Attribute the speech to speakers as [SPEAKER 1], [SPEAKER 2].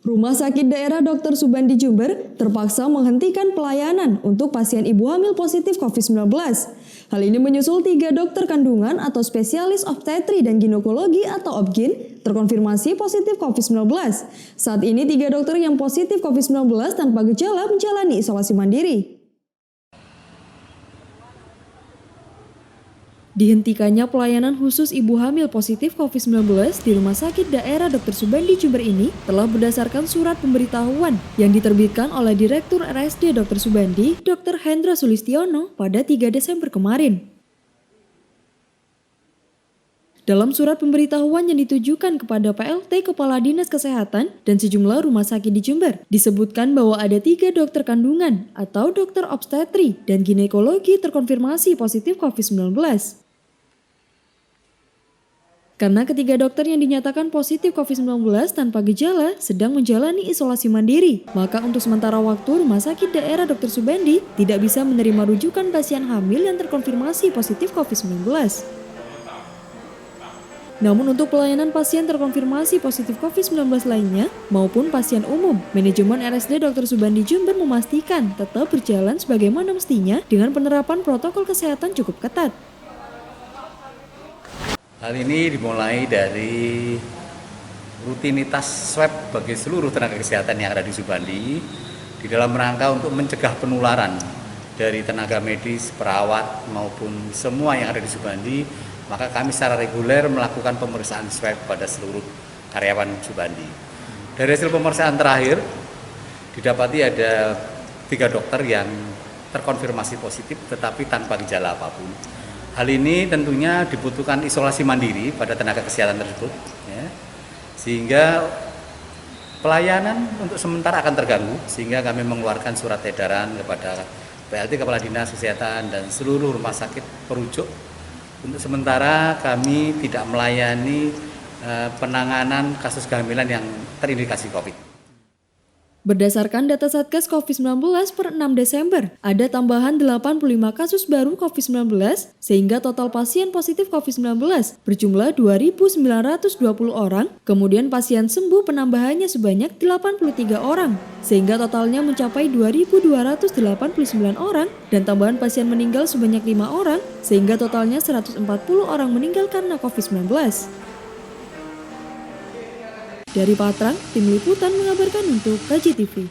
[SPEAKER 1] Rumah Sakit Daerah Dr. Subandi Jember terpaksa menghentikan pelayanan untuk pasien ibu hamil positif COVID-19. Hal ini menyusul 3 dokter kandungan atau spesialis obstetri dan ginekologi atau OBGYN terkonfirmasi positif COVID-19. Saat ini 3 dokter yang positif COVID-19 tanpa gejala menjalani isolasi mandiri. Dihentikannya pelayanan khusus ibu hamil positif COVID-19 di Rumah Sakit Daerah Dr. Subandi Jember ini telah berdasarkan surat pemberitahuan yang diterbitkan oleh Direktur RSD Dr. Subandi, Dr. Hendra Sulistiono pada 3 Desember kemarin. Dalam surat pemberitahuan yang ditujukan kepada PLT Kepala Dinas Kesehatan dan sejumlah rumah sakit di Jember, disebutkan bahwa ada 3 dokter kandungan atau dokter obstetri dan ginekologi terkonfirmasi positif COVID-19. Karena ketiga dokter yang dinyatakan positif COVID-19 tanpa gejala sedang menjalani isolasi mandiri, maka untuk sementara waktu Rumah Sakit Daerah Dr. Subandi tidak bisa menerima rujukan pasien hamil yang terkonfirmasi positif COVID-19. Namun untuk pelayanan pasien terkonfirmasi positif COVID-19 lainnya maupun pasien umum, manajemen RSD Dr. Subandi Jember memastikan tetap berjalan sebagaimana mestinya dengan penerapan protokol kesehatan cukup ketat.
[SPEAKER 2] Hal ini dimulai dari rutinitas swab bagi seluruh tenaga kesehatan yang ada di Subandi di dalam rangka untuk mencegah penularan dari tenaga medis, perawat maupun semua yang ada di Subandi. Maka kami secara reguler melakukan pemeriksaan swab pada seluruh karyawan Subandi. Dari hasil pemeriksaan terakhir didapati ada 3 dokter yang terkonfirmasi positif tetapi tanpa gejala apapun. Hal ini tentunya dibutuhkan isolasi mandiri pada tenaga kesehatan tersebut, ya, sehingga pelayanan untuk sementara akan terganggu, sehingga kami mengeluarkan surat edaran kepada PLT Kepala Dinas Kesehatan dan seluruh rumah sakit perujuk. Untuk sementara kami tidak melayani penanganan kasus kehamilan yang terindikasi COVID.
[SPEAKER 1] Berdasarkan data Satgas COVID-19 per 6 Desember, ada tambahan 85 kasus baru COVID-19 sehingga total pasien positif COVID-19 berjumlah 2.920 orang, kemudian pasien sembuh penambahannya sebanyak 83 orang, sehingga totalnya mencapai 2.289 orang dan tambahan pasien meninggal sebanyak 5 orang, sehingga totalnya 140 orang meninggal karena COVID-19. Dari Patrang, tim liputan mengabarkan untuk KJTV.